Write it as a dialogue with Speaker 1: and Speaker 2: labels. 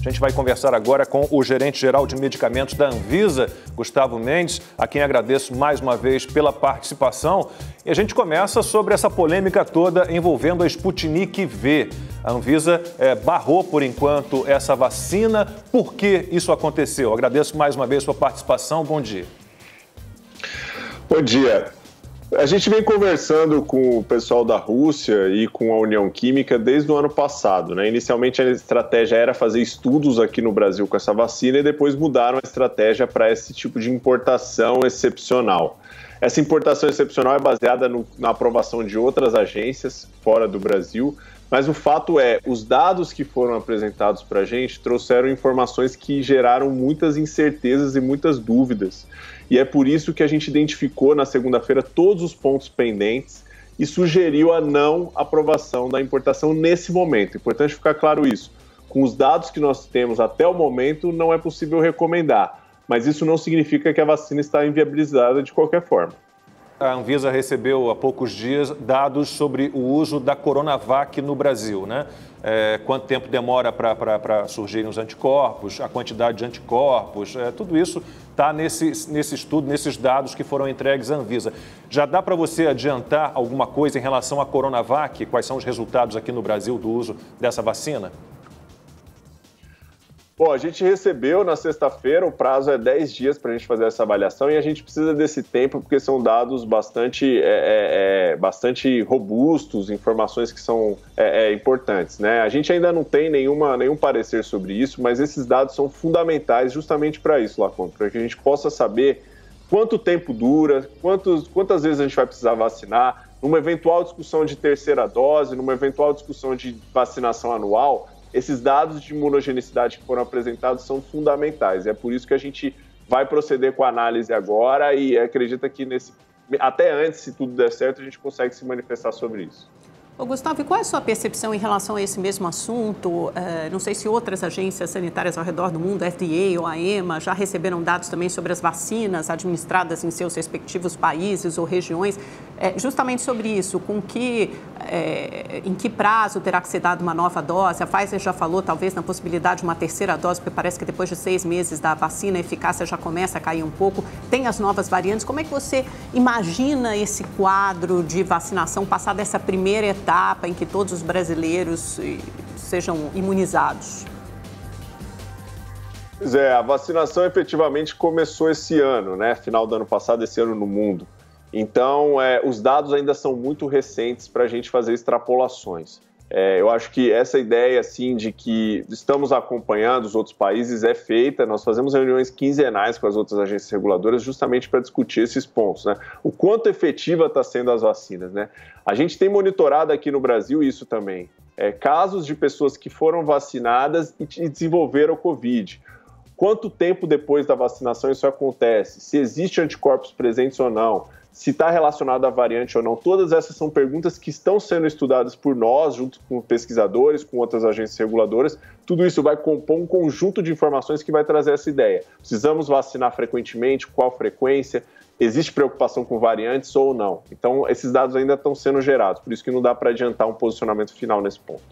Speaker 1: A gente vai conversar agora com o gerente-geral de medicamentos da Anvisa, Gustavo Mendes, a quem agradeço mais uma vez pela participação. E a gente começa sobre essa polêmica toda envolvendo a Sputnik V. A Anvisa barrou, por enquanto, essa vacina. Por que isso aconteceu? Agradeço mais uma vez sua participação. Bom dia.
Speaker 2: Bom dia. A gente vem conversando com o pessoal da Rússia e com a União Química desde o ano passado, né? Inicialmente a estratégia era fazer estudos aqui no Brasil com essa vacina e depois mudaram a estratégia para esse tipo de importação excepcional. Essa importação excepcional é baseada na aprovação de outras agências fora do Brasil, mas o fato é, os dados que foram apresentados para a gente trouxeram informações que geraram muitas incertezas e muitas dúvidas. E é por isso que a gente identificou na segunda-feira todos os pontos pendentes e sugeriu a não aprovação da importação nesse momento. Importante ficar claro isso. Com os dados que nós temos até o momento, não é possível recomendar, mas isso não significa que a vacina está inviabilizada de qualquer forma.
Speaker 1: A Anvisa recebeu há poucos dias dados sobre o uso da Coronavac no Brasil, né? Quanto tempo demora para surgirem os anticorpos, a quantidade de anticorpos, tudo isso está nesse estudo, nesses dados que foram entregues à Anvisa. Já dá para você adiantar alguma coisa em relação à Coronavac? Quais são os resultados aqui no Brasil do uso dessa vacina?
Speaker 2: Bom, a gente recebeu na sexta-feira, o prazo é 10 dias para a gente fazer essa avaliação e a gente precisa desse tempo porque são dados bastante robustos, informações que são importantes, né? A gente ainda não tem nenhum parecer sobre isso, mas esses dados são fundamentais justamente para isso, Lacombe, para que a gente possa saber quanto tempo dura, quantas vezes a gente vai precisar vacinar, numa eventual discussão de terceira dose, numa eventual discussão de vacinação anual. Esses dados de imunogenicidade que foram apresentados são fundamentais. É por isso que a gente vai proceder com a análise agora e acredita que até antes, se tudo der certo, a gente consegue se manifestar sobre isso.
Speaker 3: Ô Gustavo, e qual é a sua percepção em relação a esse mesmo assunto? Não sei se outras agências sanitárias ao redor do mundo, a FDA ou a EMA, já receberam dados também sobre as vacinas administradas em seus respectivos países ou regiões. Justamente sobre isso, em que prazo terá que ser dada uma nova dose? A Pfizer já falou talvez na possibilidade de uma terceira dose, porque parece que depois de 6 meses da vacina a eficácia já começa a cair um pouco. Tem as novas variantes. Como é que você imagina esse quadro de vacinação passada essa primeira etapa em que todos os brasileiros sejam imunizados?
Speaker 2: Pois é, a vacinação efetivamente começou esse ano, né? Final do ano passado, esse ano no mundo. Então, os dados ainda são muito recentes para a gente fazer extrapolações. Eu acho que essa ideia, assim, de que estamos acompanhando os outros países é feita. Nós fazemos reuniões quinzenais com as outras agências reguladoras justamente para discutir esses pontos, né? O quanto efetiva está sendo as vacinas, né? A gente tem monitorado aqui no Brasil isso também. Casos de pessoas que foram vacinadas e desenvolveram Covid. Quanto tempo depois da vacinação isso acontece? Se existe anticorpos presentes ou não? Se está relacionado à variante ou não, todas essas são perguntas que estão sendo estudadas por nós, junto com pesquisadores, com outras agências reguladoras. Tudo isso vai compor um conjunto de informações que vai trazer essa ideia. Precisamos vacinar frequentemente? Qual frequência? Existe preocupação com variantes ou não? Então, esses dados ainda estão sendo gerados, por isso que não dá para adiantar um posicionamento final nesse ponto.